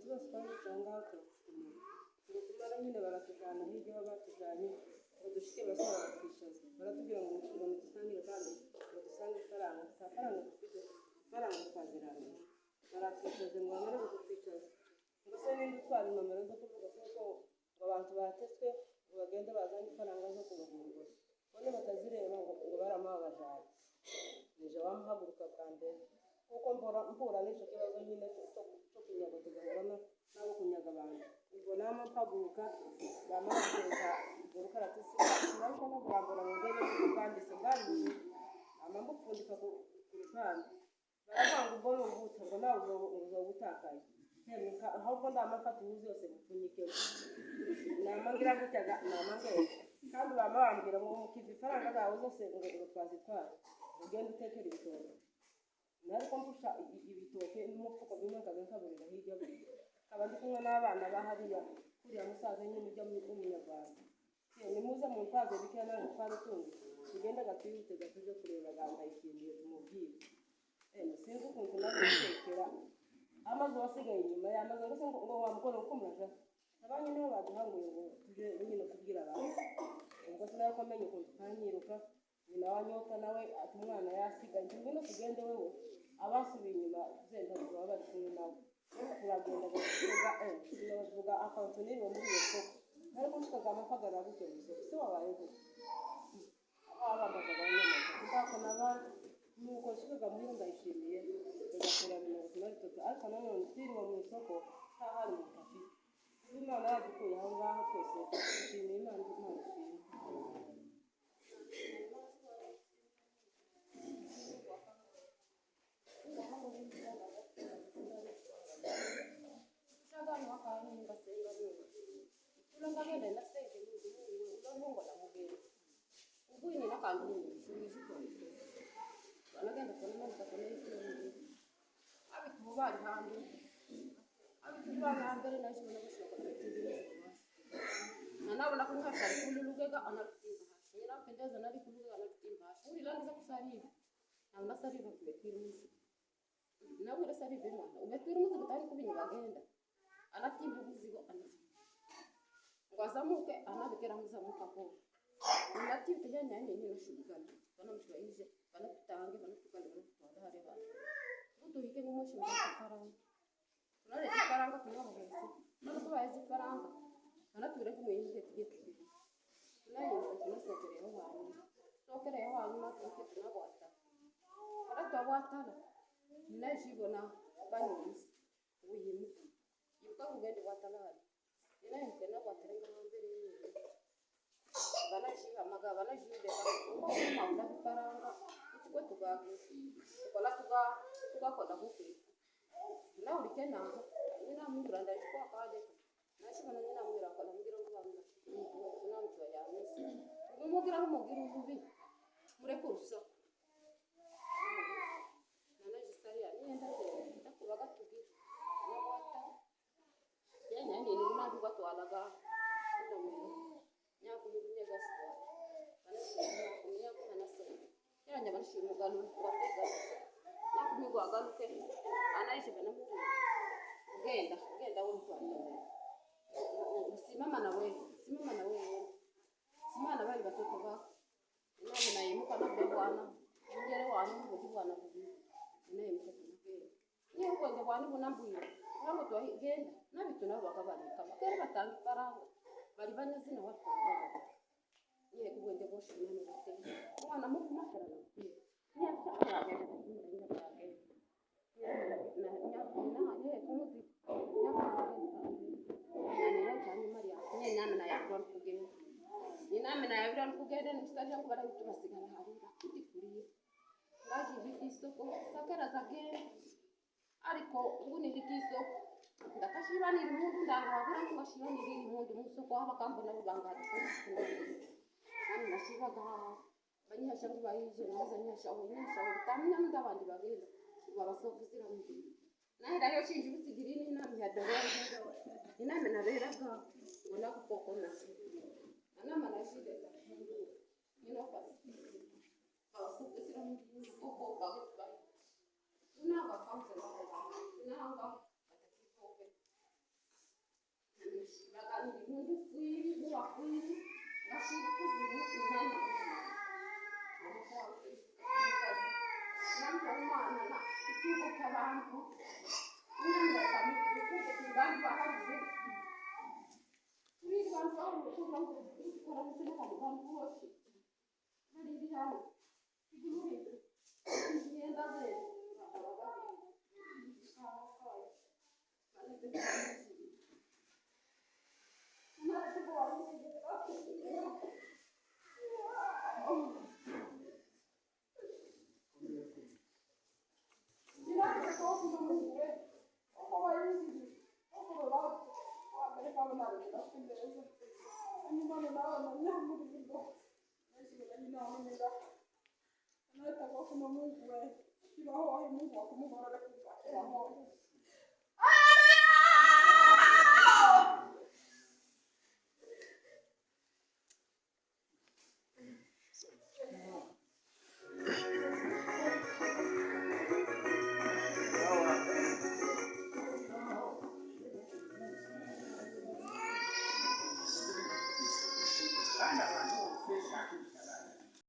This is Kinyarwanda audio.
bose twabicanga ngo kumara nyine baratujyana hirya aho batujyanye ngo dushike basaba baratwishyuza baratubwira ngo dusangire kandi ngo dusange ifaranga dufite ifaranga twaziranye baratwishyuza ngo bamare kudutwishyuza ngo se ninde utwara nomero zo kuvuga kuko ngo abantu batetswe ngo bagende bazane ifaranga zo kubahungura none batazireba ngo baramabajana nije wamuhaguruka bwa mbere kuko mpura n'icyo kibazo nyine cyo kunyaga tugahura nabo kunyaga abantu ubwo nama mpaguruka bamageza urukaratisi sinabwo no kurambura mu ndege n'ubwanditse bwanditse amambupfundika ku ruhande baravanga ubwo n'ubuto ngo nawe uzobutakaye ahubwo ndamafata ubuzi yose bupfunyike namangira gutyaga namangere kandi bambwira ngo mukiva ifaranga zawe zose ngo twazitwara ugende utekera ibitoki nariko mpusha ibitoke n'umufuko bimwe nkaburira hirya kaba ndi kumwe n'abana bahariya kuriya musaza nyine ujya mu Munyarwanda ni muze mu ntwaze bike nawe twari tundi tugenda gatwihute gatuje kureba gamba ikintu tumubwire sinzi ukuntu nabitekera amazi wasigaye inyuma yamaze ngo wamukora ukumuraja abanye nibo baduhanguye ngo tuje nyine kubwira abantu ubwo sinako menye ukuntu kanyiruka nyina wanyoka nawe ati umwana yasigaye ngwino tugende wewe abasubiye inyuma zenda baba bari kumwe nawe turagenda gutuga sinavuga akantu niri muri iyo soko ariko nshikaga amapagara gutyo gusa se wabaye gute abambaza abanyamaguru ndako naba nuko nshikaga muri ndayishimiye tugakora ibintu tunari toto ariko nanone tiriwe mu isoko hari mu kafi Imana yadukuye aho ngaho twese dushimiye Imana ishimwe ngagenda nasenge ngo namugenda ubwini nakantu nishiziko banagenda kona nakakona ikindi abitu bari hanze nashimye nabashaka kutibira nanabona ko nkashari kululugega anatimba nyina pendeza nari kulugega anatimba uri langiza kusarira na unasarira kubekirumuzi nawe urasarira mwana ubekirumuzi gutari kubinyi bagenda anatimba umuzigo wazamuke anabikera muzamuka ko nati tujyanye nyine nashugana banamushwayije banatutange banatukale banatwada hareba buduhike nk'umushi mu faranga nare faranga kunabuhese nako bazi faranga banature ku muyinje tugete nayo tunasokereho abantu sokereho abantu natwe tunabwata baratwatana ninajibona banyuze uyimuka yuko kugende watalari ninayo kena kwaterenga mbere banashiba maga banashide uko mawunda faranga ikiko tugagushi kola tugakona gukuri na urike nango nina muranda ikwa kade nashibana nina mwira kola mugira ngubanga tunamjwa ya misi umugira umugira ububi mure kurusa nana jisaria nienda ndakubaga tugira nabata nyani ni madu batwalaga ndamwe nyakumunye gasita banashimye kumya kanase yanya banashimye galo batega nyakumye gwagaluke anaishe banamu genda wumfana simama na bali batoto ba nani na yimuka na bwana ngere wanu ngo bwana bubi naye mukatugera niyo kwenge bwana bunambuye nabo twagenda nabitu nabo bakabarika bakere batanga faranga bari banyazina watanga ye kubwende boshina no gutenda mwana mu kumakara na kuye nyaka aragenda kumurenya cyane ye kumuzi nyamana yakora kugenda inamena yabira kugenda n'ustaje ko barabituma sigana harira kutikuriye ngaje bikisoko sakara zagenda ariko ubu ni bikisoko ndakashibanira umuntu ndangabira ko gashibanira umuntu musoko abakambona buganga nani nashibaga banyasha ngo bayije nazanyasha unyasha utamenya ndabandi bagenda babasokuzira mu gihe nahera yo shinje usigirini inama ya dore inama naberaga ubona ko kokona anama nashide nino pasi abasokuzira mu gihe koko bagutwa tunanga kamse nanga batakikope ibintu by'ukuri n'ubakuri nashaka kuzimu inani n'amana na ikigo cy'abantu n'amana kandi baharize kuri bantu aho kugira ngo ukora n'abantu bantu bose bari bihano igihuriro ngenda ze Mungu wewe, kila hao Mungu akumbariki kwa